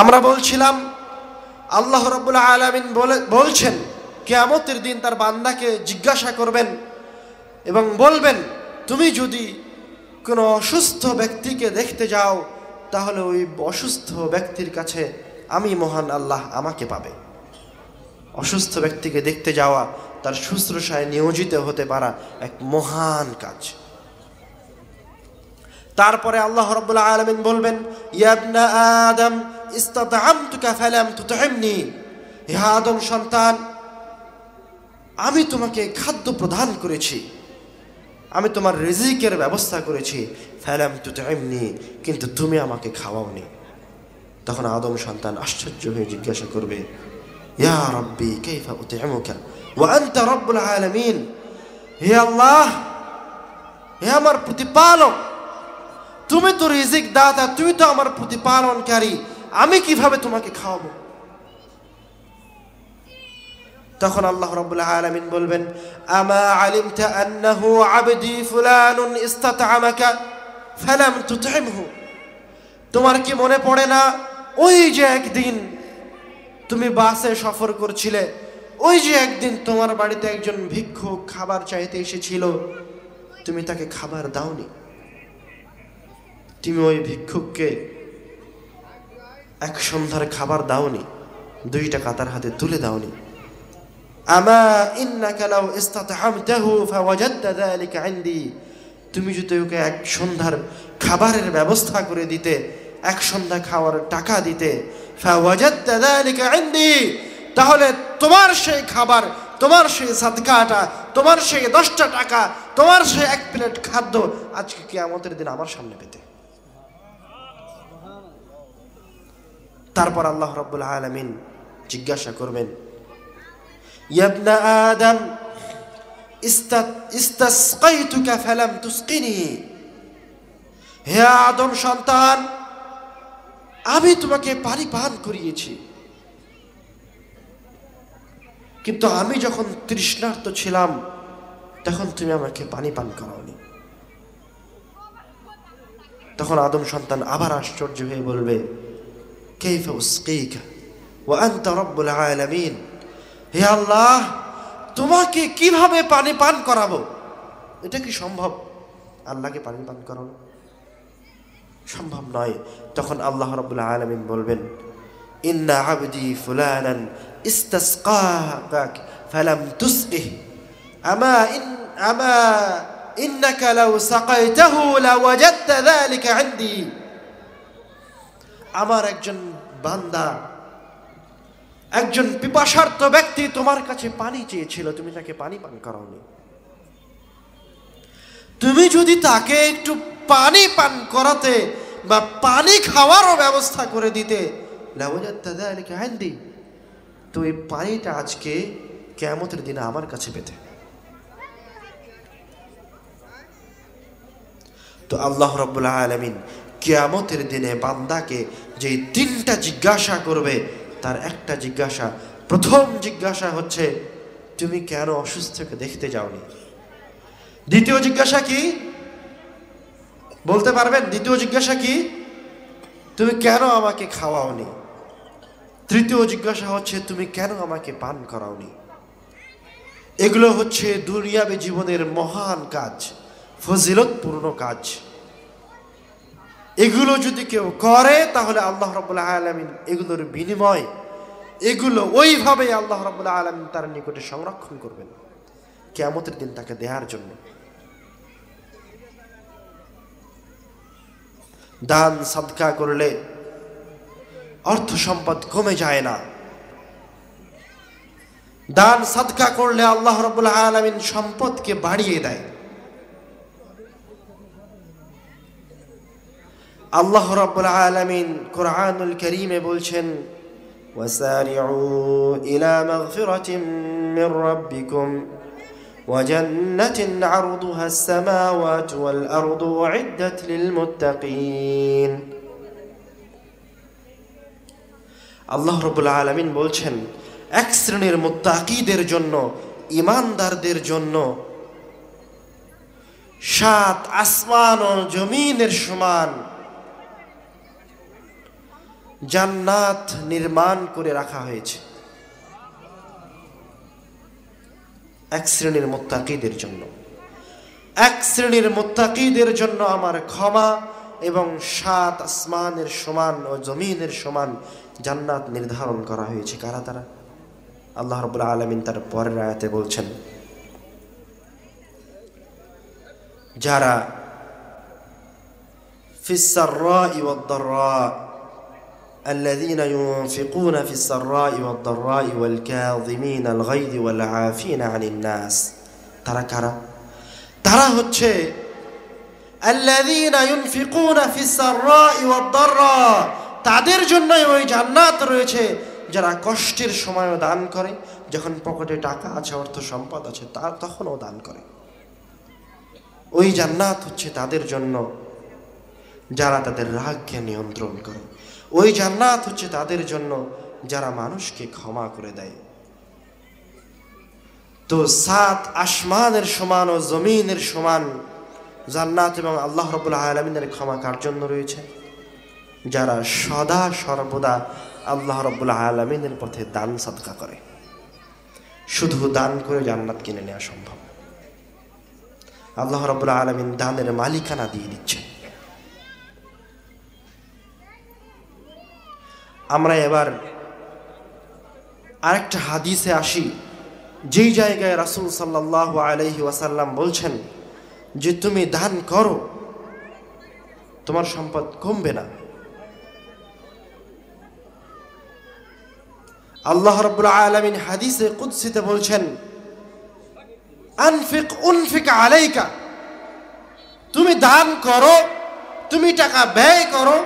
আমরা বলছিলাম আল্লাহ রাব্বুল আলামিন বলছেন কিয়ামতের দিন তার বান্দাকে জিজ্ঞাসা করবেন এবং বলবেন, তুমি যদি কোনো অসুস্থ ব্যক্তিকে দেখতে যাও তাহলে ওই অসুস্থ ব্যক্তির কাছে আমি মহান আল্লাহ আমাকে পাবে। অসুস্থ ব্যক্তিকে দেখতে যাওয়া, তার শুশ্রূষায় নিয়োজিত হতে পারা এক মহান কাজ। তারপরে আল্লাহ রাব্বুল আলামিন বলবেন, ইয়া ইবনা আদম ইসতাতআমতুকা ফালাম তুতইমনি, হে আদম সন্তান, আমি তোমাকে খাদ্য প্রদান করেছি, আমি তোমার রিজিকের ব্যবস্থা করেছি, ফালাম তুতইমনি, কিন্তু তুমি আমাকে খাওয়াওনি। তখন আদম সন্তান আশ্চর্য হয়ে জিজ্ঞাসা করবে, ইয়া রাব্বি কাইফা উতইমুকা ওয়া আনতা রাব্বুল আলামিন, হে আল্লাহ, হে আমার প্রতিপালক, তুমি তো রিজিক দাতা, তুমি তো আমার প্রতিপালনকারী, আমি কিভাবে তোমাকে খাওয়াবো? তখন আল্লাহ রাব্বুল আলামিন বলবেন, আমা আলিমতা আন্নাহু আবদি ফুলানুন ইসতাতআমাকা ফালাম তুতইমহু, তোমার কি মনে পড়ে না ওই যে একদিন তুমি বাসে সফর করছিলে, ওই যে একদিন তোমার বাড়িতে একজন ভিক্ষুক খাবার চাইতে এসেছিল, তুমি তাকে খাবার দাওনি, তুমি ওই ভিক্ষুককে এক সন্ধ্যার খাবার দাওনি, 2 টাকা তার হাতে তুলে দাওনি। আমা ইন্নাকা লাউ ইসতাতআমতাহু ফাওয়াজাদতা যালিকা ইনদি, তুমি যদি ওকে এক সন্ধ্যার খাবারের ব্যবস্থা করে দিতে, এক সন্ধ্যা খাওয়ার টাকা দিতে, ফাওয়াজাদতা যালিকা ইনদি, তাহলে তোমার সেই খাবার, তোমার সেই সাদকাটা, তোমার সেই 10টা টাকা, তোমার সেই 1 প্লেট খাদ্য আজকে কিয়ামতের দিন আমার সামনে পেতে। তারপর আল্লাহ রাব্বুল আলামিন জিজ্ঞাসা করবেন, ইয়া ইবনা আদম ইস্তাসকাইতুকা ফালাম তুসকিনি, হে আদম সন্তান, আমি তোমাকে পানি পান করিয়েছি, কিন্তু আমি যখন তৃষ্ণার্ত ছিলাম তখন তুমি আমাকে পানি পান করাওনি। তখন আদম সন্তান আবার আশ্চর্য হয়ে বলবে, কাইফা উসকিকা ওয়া আনতা রাব্বুল আলামিন, হে আল্লাহ, তোমাকে কিভাবে পানি পান করাবো? এটা কি সম্ভব? আল্লাহকে পানি পান করানো সম্ভব নয়। তখন আল্লাহ রাব্বুল আলামিন বলবেন, ইন্না আবদি ফুলানান ইস্তাসকাক ফালাম তুসকিহ, আমা ইন্নাকা লাউ সাকাইতাহু লাওয়াজাদতা যালিকা ইনদি, আমার একজন বান্দা, একজন পিপাসার্ত ব্যক্তি তোমার কাছে পানি চেয়েছিল, তুমি তাকে পানি পান করাওনি। তুমি যদি তাকে একটু পানি পান করাতে বা পানি খাওয়ারও ব্যবস্থা করে দিতে, লাওয়াজাদতা যালিকা ইনদি, তো এই পানিটা আজকে কিয়ামতের দিনে আমার কাছে পেতে। তো আল্লাহ রাব্বুল আলামিন কিয়ামতের দিনে বান্দাকে যে 3টা জিজ্ঞাসা করবে, তার একটা জিজ্ঞাসা, প্রথম জিজ্ঞাসা হচ্ছে, তুমি কেন অসুস্থকে দেখতে যাওনি? দ্বিতীয় জিজ্ঞাসা কি বলতে পারবেন? দ্বিতীয় জিজ্ঞাসা কি? তুমি কেন আমাকে খাওয়াওনি? তৃতীয় জিজ্ঞাসা হচ্ছে, তুমি কেন আমাকে পান করাওনি? এগুলো হচ্ছে দুনিয়াবী জীবনের মহান কাজ, ফজিলতপূর্ণ কাজ। এগুলো যদি কেউ করে তাহলে আল্লাহ রাব্বুল আলামিন এগুলোর বিনিময়, এগুলো ওইভাবে আল্লাহ রাব্বুল আলামিন তার নিকটে সংরক্ষণ করবেন কিয়ামতের দিন তাকে দেওয়ার জন্য। দান সাদকা করলে অর্থ সম্পদ কমে যায় না, দান সাদকা করলে আল্লাহ রাব্বুল আলামিন সম্পদকে বাড়িয়ে দেয়। আল্লাহ রাব্বুল আলামিন কুরআনুল কারীমে বলছেন, ওয়াসারিউ ইলা মাগফিরাতিন মির রাব্বিকুম ওয়া জান্নাতিন আরদুহা আস-সামাওয়াতু ওয়াল আরদু উইদ্দাত লিল মুত্তাকিন। আল্লাহ রাব্বুল আলামিন বলছেন, এক শ্রেণীর মুত্তাকিদের জন্য, ঈমানদারদের জন্য 7 আসমান ও জমিনের সমান জান্নাত নির্মাণ করে রাখা হয়েছে এক শ্রেণীর মুত্তাকিদের জন্য। এক শ্রেণীর মুত্তাকিদের জন্য আমার ক্ষমা এবং 7 আসমানের সমান ও জমিনের সমান জান্নাত নির্ধারণ করা হয়েছে। কারা তারা? আল্লাহ রাব্বুল আলামিন তার পরের আয়াতে বলছেন, যারা ফিস সাররাই ওয়াদ দাররা আল্লাযীনা ইউনফিকুনা ফিস সাররাই ওয়াদ দাররাই ওয়াল কাযিমিনাল গায়য ওয়াল আফিনা আনিন নাস। তারা কারা? তারা হচ্ছে আল্লাযীনা ইউনফিকুনা ফিস সাররাই ওয়াদ দাররা, তাদের জন্যই ওই জান্নাত রয়েছে যারা কষ্টের সময়ও দান করে, যখন পকেটে টাকা আছে, অর্থ সম্পদ আছে, তার তখনও দান করে। ওই জান্নাত হচ্ছে তাদের জন্য যারা তাদের রাগকে নিয়ন্ত্রণ করে। ওই জান্নাত হচ্ছে তাদের জন্য যারা মানুষকে ক্ষমা করে দেয়। তো 7 আসমানের সমান ও জমিনের সমান জান্নাত এবং আল্লাহ রাব্বুল আলামিনের ক্ষমা কার জন্য রয়েছে? যারা সদা সর্বদা আল্লাহ রাব্বুল আলামিনের পথে দান সাদকা করে। শুধু দান করে জান্নাত কিনে নেওয়া সম্ভব? আল্লাহ রাব্বুল আলামিন দানের মালিকানা দিয়ে দিচ্ছে। আমরা এবার আরেকটা হাদিসে আসি, যেই জায়গায় রাসূল সাল্লাল্লাহু আলাইহি ওয়াসাল্লাম বলছেন যে তুমি দান করো, তোমার সম্পদ কমবে না। আল্লাহ রাব্বুল আলামিন হাদিসে কুদসিতে বলছেন, আনফিক উনফিক আলাইকা, তুমি দান করো, তুমি টাকা ব্যয় করো,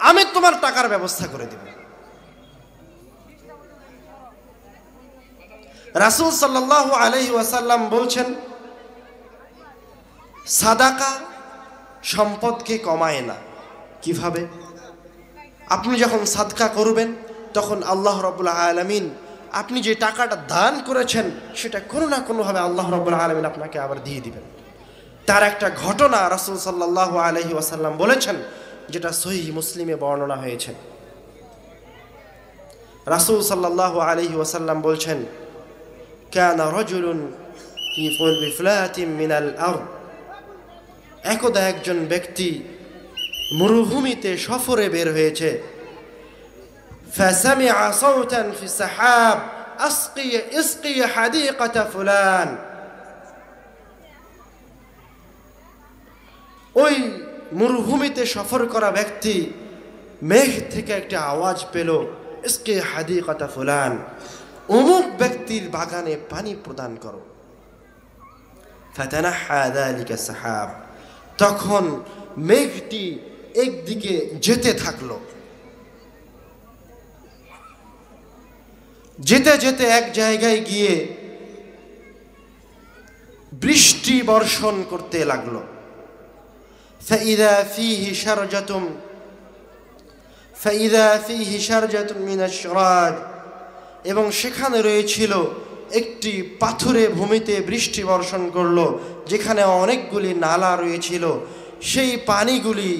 আমি তোমার টাকার ব্যবস্থা করে দেব। রাসূল সাল্লাল্লাহু আলাইহি ওয়াসাল্লাম বলছেন, সাদাকা সম্পদকে কমায় না। কিভাবে? আপনি যখন সাদকা করবেন তখন আল্লাহ রাব্বুল আলামিন আপনি যে টাকাটা দান করেছেন সেটা কোনো না কোনোভাবে আল্লাহ রাব্বুল আলামিন আপনাকে আবার দিয়ে দিবেন। তার একটা ঘটনা রাসূল সাল্লাল্লাহু আলাইহি ওয়াসাল্লাম বলেছেন, যেটা সহিহ মুসলিমে বর্ণনা হয়েছে। রাসূল সাল্লাল্লাহু আলাইহি ওয়াসাল্লাম বলছেন, কানা রাজুলুন ফি ফিফলাতিন মিনাল আরদ, একদা একজন ব্যক্তি মরুভূমিতে সফরে বের হয়েছে। فسمع صوتا في السحاب اسقي حديقة فلان, ওই মরুভূমিতে সফর করা ব্যক্তি মেঘ থেকে একটা আওয়াজ পেল, ইসকি হাদিকাতা ফুলান, অমুক ব্যক্তির বাগানে পানি প্রদান করো। ফাতানাহা যালিকা সাহাব, তখন মেঘটি একদিকে যেতে থাকলো। যেতে যেতে এক জায়গায় গিয়ে বৃষ্টি বর্ষণ করতে লাগলো। ফাইদা ফিহি শারজাতুম মিনাশ শিরাজ, এবং সেখানে রয়েছিল একটি পাথুরে ভূমিতে বৃষ্টি বর্ষণ করলো, যেখানে অনেকগুলি নালা রয়েছিল। সেই পানিগুলি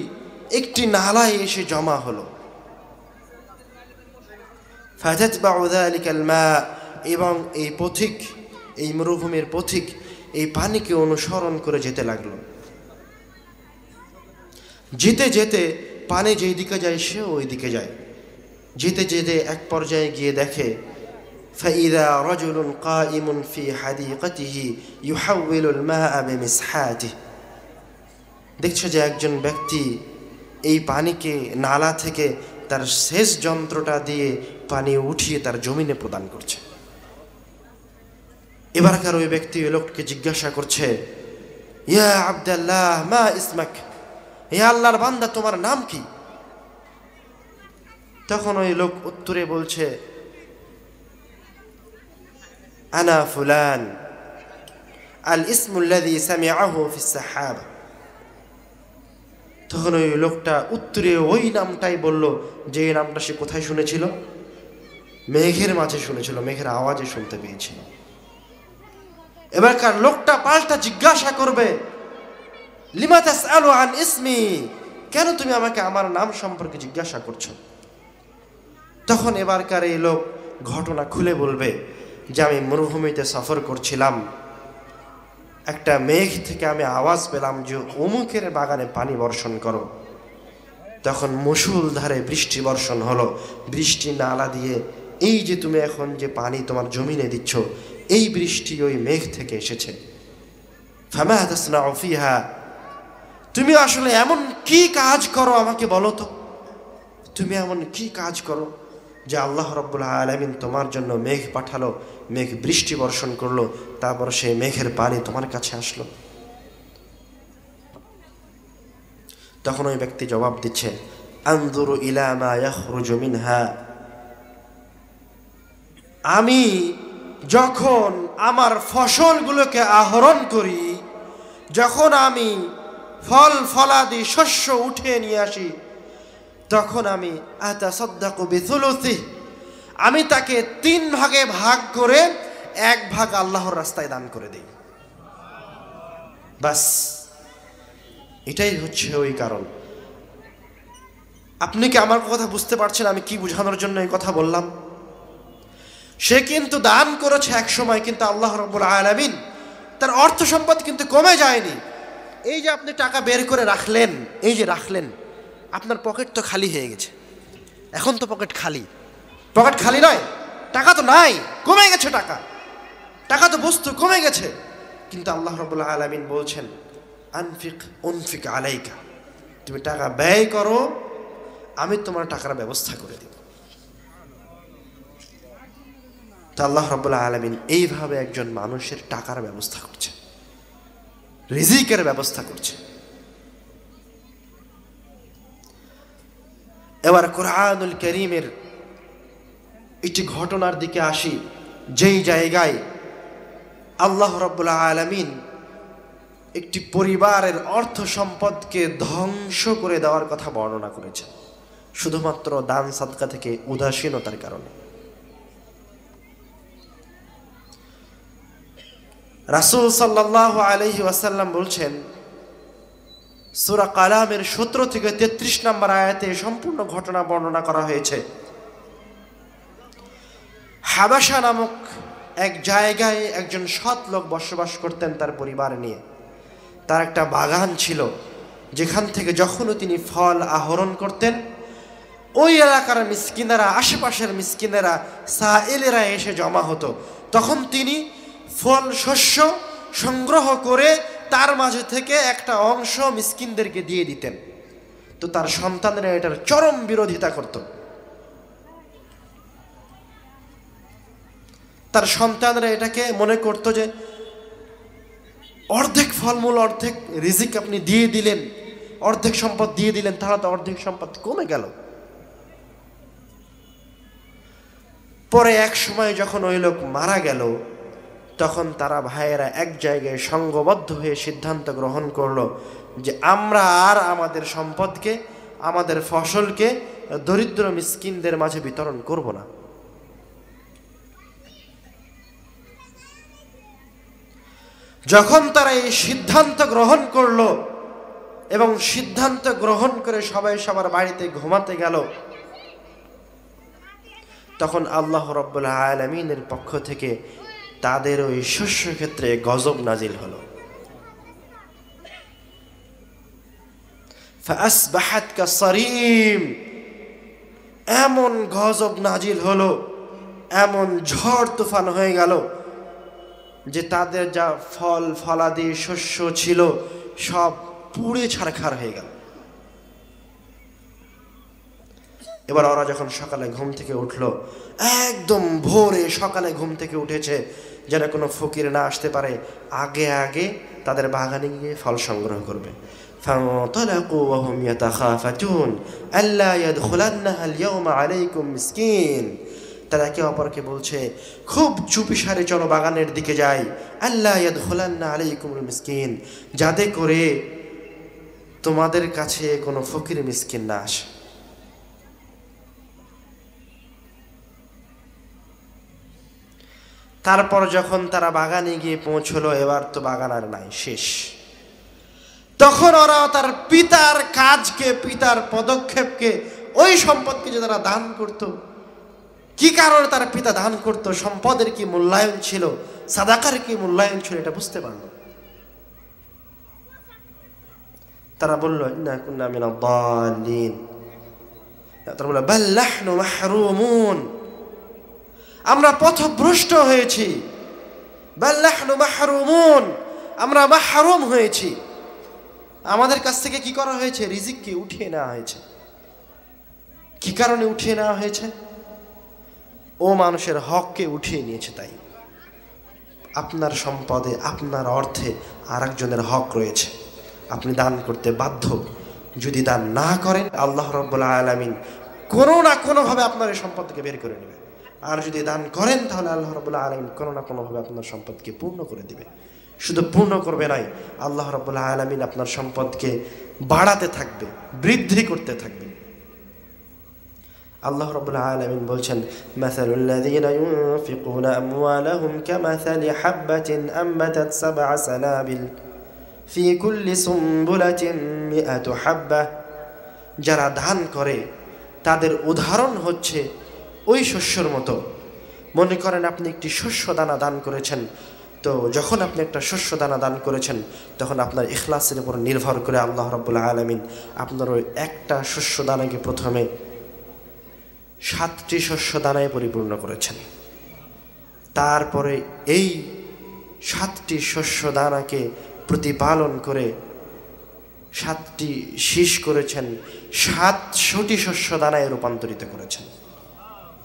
একটি নালায় এসে জমা হলো। ফাতাতবাউ যালিকাল মা, এবং এই পথিক, এই মরুভূমির পথিক এই পানিকে অনুসরণ করে যেতে লাগলো। যেতে যেতে পানি যেই দিকে যায় সেও ওই দিকে যায়। যেতে যেতে এক পর্যায়ে গিয়ে দেখে, ফাইদা রাজুলুন কাইমুন ফি হাদিকাতিহি ইউহাউইলুল মাআ বিমিসহাতিহি, দেখছে যে একজন ব্যক্তি এই পানিকে নালা থেকে তার শেষ যন্ত্রটা দিয়ে পানি উঠিয়ে তার জমিনে প্রদান করছে। এবারকার ওই ব্যক্তি ওই লোককে জিজ্ঞাসা করছে, ইয়া আব্দুল্লাহ মা ইসমাক, হে আল্লাহর বান্দা তোমার নাম কি? তখন ওই লোক উত্তরে বলছে, আনা ফুলান আল ইসমুল্লাযী সামিআহু ফিস সাহাবা। তখন ওই লোকটা উত্তরে ওই নামটাই বলল যে নামটা সে কোথায় শুনেছিল? মেঘের মাঝে শুনেছিল, মেঘের আওয়াজে শুনতে পেয়েছিল। এবারকার লোকটা পাল্টা জিজ্ঞাসা করবে, লিমা তাসআলু আন ইসমি, কেন তুমি আমাকে আমার নাম সম্পর্কে জিজ্ঞাসা করছো? তখন এবারকার এই লোক ঘটনা খুলে বলবে যে আমি মরুভূমিতে সফর করছিলাম, একটা মেঘ থেকে আমি আওয়াজ পেলাম যে অমুকের বাগানে পানি বর্ষণ করো। তখন মুষলধারে বৃষ্টি বর্ষণ হলো। বৃষ্টি নালা দিয়ে এই যে তুমি এখন যে পানি তোমার জমিনে দিচ্ছ, এই বৃষ্টি ওই মেঘ থেকে এসেছে। ফামা তাসনাউ ফিহা, তুমি আসলে এমন কি কাজ করো আমাকে বলো তো, তুমি এমন কি কাজ করো যে আল্লাহ রাব্বুল আলামিন তোমার জন্য মেঘ পাঠালো, মেঘ বৃষ্টি বর্ষণ করলো, তারপর সেই মেঘের পানি তোমার কাছে আসলো। তখন ওই ব্যক্তি জবাব দিচ্ছে, আনজুরু ইলা মা ইয়াখরুজু মিনহা, আমি যখন আমার ফসলগুলোকে আহরণ করি, যখন আমি ফল ফলাদি শস্য উঠিয়ে নিয়ে আসি, তখন আমি আতাসাদ্দাকু বিথুলুসি, আমি তাকে 3 ভাগে ভাগ করে 1 ভাগ আল্লাহর রাস্তায় দান করে দিই। বাস এটাই হচ্ছে ওই কারণ। আপনি কি আমার কথা বুঝতে পারছেন আমি কি বোঝানোর জন্য এই কথা বললাম? সে কিন্তু দান করেছে এক সময়, কিন্তু আল্লাহ রাব্বুল আলামিন তার অর্থ সম্পদ কিন্তু কমে যায়নি। এই যে আপনি টাকা বের করে রাখলেন, এই যে রাখলেন, আপনার পকেট তো খালি হয়ে গেছে। এখন তো পকেট খালি, পকেট খালি নয়, টাকা তো নাই, কমে গেছে টাকা, টাকা তো বস্তু কমে গেছে। কিন্তু আল্লাহ রাব্বুল আলামিন বলছেন, আনফিক উনফিক আলাইকা, তুমি টাকা ব্যয় করো, আমি তোমার টাকার ব্যবস্থা করে দিব। তো আল্লাহ রাব্বুল আলামিন এইভাবে একজন মানুষের টাকার ব্যবস্থা করছে, রিজিকের ব্যবস্থা করছে। এবার কোরআনুল কারীমের একটি ঘটনার দিকে আসি, যেই জায়গায় আল্লাহ রাব্বুল আলামিন একটি পরিবারের অর্থ সম্পদকে ধ্বংস করে দেওয়ার কথা বর্ণনা করেছেন, শুধুমাত্র দান সাদকা থেকে উদাসীনতার কারণে। রাসূল সাল্লাল্লাহু আলাইহি ওয়াসাল্লাম বলছেন, সূরা কালামের 17 থেকে 33 নম্বর আয়াতে সম্পূর্ণ ঘটনা বর্ণনা করা হয়েছে। হাবাসা নামক এক জায়গায় একজন সৎ লোক বসবাস করতেন তার পরিবার নিয়ে। তার একটা বাগান ছিল, যেখান থেকে যখনও তিনি ফল আহরণ করতেন, ওই এলাকার মিসকিনেরা, আশেপাশের মিসকিনেরা, সাইলেরা এসে জমা হতো। তখন তিনি ফল শস্য সংগ্রহ করে তার মাঝে থেকে একটা অংশ মিসকিনদেরকে দিয়ে দিতেন। তো তার সন্তানরা এটার চরম বিরোধিতা করত। তার সন্তানরা এটাকে মনে করত যে অর্ধেক ফলমূল, অর্ধেক রিজিক আপনি দিয়ে দিলেন, অর্ধেক সম্পদ দিয়ে দিলেন, তাহলে তো অর্ধেক সম্পদ কমে গেল। পরে এক সময় যখন ওই লোক মারা গেল, তখন তারা ভাইয়েরা এক জায়গায় সংঘবদ্ধ হয়ে সিদ্ধান্ত গ্রহণ করলো যে আমরা আর আমাদের সম্পদকে, আমাদের ফসলকে দরিদ্র মিসকিনদের মাঝে বিতরণ করব না। যখন তারা এই সিদ্ধান্ত গ্রহণ করলো এবং সিদ্ধান্ত গ্রহণ করে সবাই সবার বাড়িতে ঘুমাতে গেল, তখন আল্লাহ রাব্বুল আলামিনের পক্ষ থেকে তাদের ওই শস্য ক্ষেত্রে গজব নাজিল হলো। ফাসবাহাত কাসরিম, এমন গজব নাজিল হলো, এমন ঝড় তুফান হয়ে গেল যে তাদের যা ফল ফলাদি শস্য ছিল সব পুড়ে ছারখার হয়ে গেল। এবার ওরা যখন সকালে ঘুম থেকে উঠলো, একদম ভোরে সকালে ঘুম থেকে উঠেছে, যেন কোনো ফকির না আসতে পারে, আগে আগে তাদের বাগানে গিয়ে ফল সংগ্রহ করবে। فانطلقوا وهم يتخافتون ألا يدخلنها اليوم عليكم مسكين, তারা একে অপরকে বলছে, খুব চুপিসারে চলো বাগানের দিকে যাই, আল্লা ইয়াদখুলান্না আলাইকুমুল মিসকিন, যাতে করে তোমাদের কাছে কোনো ফকির মিসকিন না আসে। তারপর যখন তারা বাগানে গিয়ে পৌঁছলো, এবার তো বাগান আর নাই, শেষ। তখন ওরা তার পিতার কাজকে, পিতার পদক্ষেপকে, ওই সম্পদকে যে তারা দান করত, কি কারণে তার পিতা দান করত, সম্পদের কি মূল্যায়ন ছিল, সাদাকার কি মূল্যায়ন ছিল, এটা বুঝতে পারল। তারা বলল ইন্না কুন্না মিনাদ দাল্লিন, তারা বলল বাল নাহনু মাহরুমুন, আমরা পথভ্রষ্ট হয়েছি। বাল নাহনু মাহরুমুন, আমরা মাহরুম হয়েছি। আমাদের কাছ থেকে কি করা হয়েছে? রিজিককে উঠিয়ে নেওয়া হয়েছে। কি কারণে উঠিয়ে নেওয়া হয়েছে? ও মানুষের হককে উঠিয়ে নিয়েছে। তাই আপনার সম্পদে, আপনার অর্থে আরেকজনের হক রয়েছে, আপনি দান করতে বাধ্য। যদি দান না করেন, আল্লাহ রাব্বুল আলামিন কোনো না কোনোভাবে আপনার এই সম্পদ থেকে বের করে নেবে। আর যদি দান করেন, তাহলে আল্লাহ রাব্বুল আলামিন কোনো না কোনোভাবে আপনার সম্পদকে পূর্ণ করে দিবে। শুধু পূর্ণ করবে নাই, আল্লাহ রাব্বুল আলামিন আপনার সম্পদকে বাড়াতে থাকবে, বৃদ্ধি করতে থাকবে। আল্লাহ রাব্বুল আলামিন বলছেন, মাসালুল লাযীনা ইউনফিকুনা আমওয়ালাহুম কামাসালি হাববাতিন আমবাতাত সাবআ সানাবিল ফি কুল্লি সুমবুলাতিন মিআতু হাব্বা, যারা দান করে তাদের উদাহরণ হচ্ছে ওই শস্যর মতো। মনে করেন আপনি একটি শস্য দানা দান করেছেন, তো যখন আপনি একটা শস্য দানা দান করেছেন, তখন আপনার ইখলাসের উপর নির্ভর করে আল্লাহ রাব্বুল আলামিন আপনার ওই একটা শস্য দানাকে প্রথমে 7টি শস্য দানায় পরিপূর্ণ করেছেন। তারপরে এই 7টি শস্য দানাকে প্রতিপালন করে 7টি শীষ করেছেন, 700টি শস্য দানায় রূপান্তরিত করেছেন।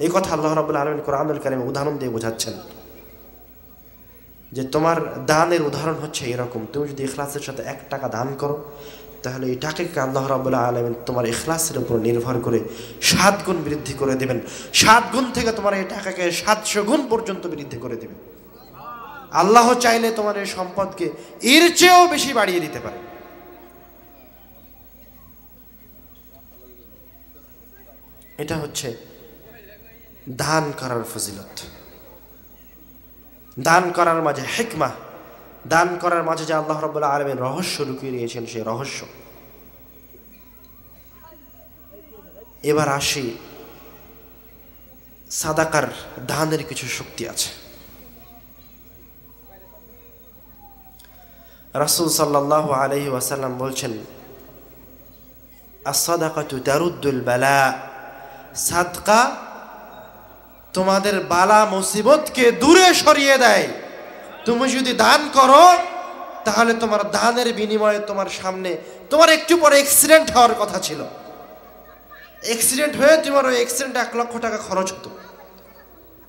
এই কথা আল্লাহ রাব্বুল আলামিন কোরআনুল কারীমে উদাহরণ দিয়ে বোঝাচ্ছেন যে তোমার দানের উদাহরণ হচ্ছে এরকম। তুমি যদি ইখলাসের সাথে 1 টাকা দান করো, তাহলে এই টাকাকে আল্লাহ রাব্বুল আলামিন তোমার ইখলাসের উপর নির্ভর করে 7 গুণ বৃদ্ধি করে দেবেন। 7 গুণ থেকে তোমার এই টাকাকে 700 গুণ পর্যন্ত বৃদ্ধি করে দেবেন। আল্লাহ চাইলে তোমার এই সম্পদকে এর চেয়েও বেশি বাড়িয়ে দিতে পারে। এটা হচ্ছে দান করার ফজিলত, দান করার মাঝে হিকমা, দান করার মাঝে যে আল্লাহ রাব্বুল আলামিন রহস্য লুকিয়ে দিয়েছেন, সেই রহস্য। এবার আসি, সাদাকার দানের কিছু শক্তি আছে। রাসূল সাল্লাল্লাহু আলাইহি ওয়াসাল্লাম বলছেন, আস-সাদাকাতু তারুদ্দুল বালা, সাদকা তোমাদের বালা মুসিবতকে দূরে সরিয়ে দেয়। তুমি যদি দান করো, তাহলে তোমার দানের বিনিময়ে তোমার সামনে, তোমার একটু পরে অ্যাক্সিডেন্ট হওয়ার কথা ছিল, অ্যাক্সিডেন্ট হয়ে তোমার ওই অ্যাক্সিডেন্টে 1 লক্ষ টাকা খরচ হতো।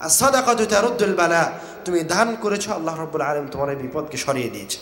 আর সাদাকাতু তারুদ্দুল বালা, তুমি দান করেছো, আল্লাহ রাব্বুল আলামিন তোমার এই বিপদকে সরিয়ে দিয়েছে।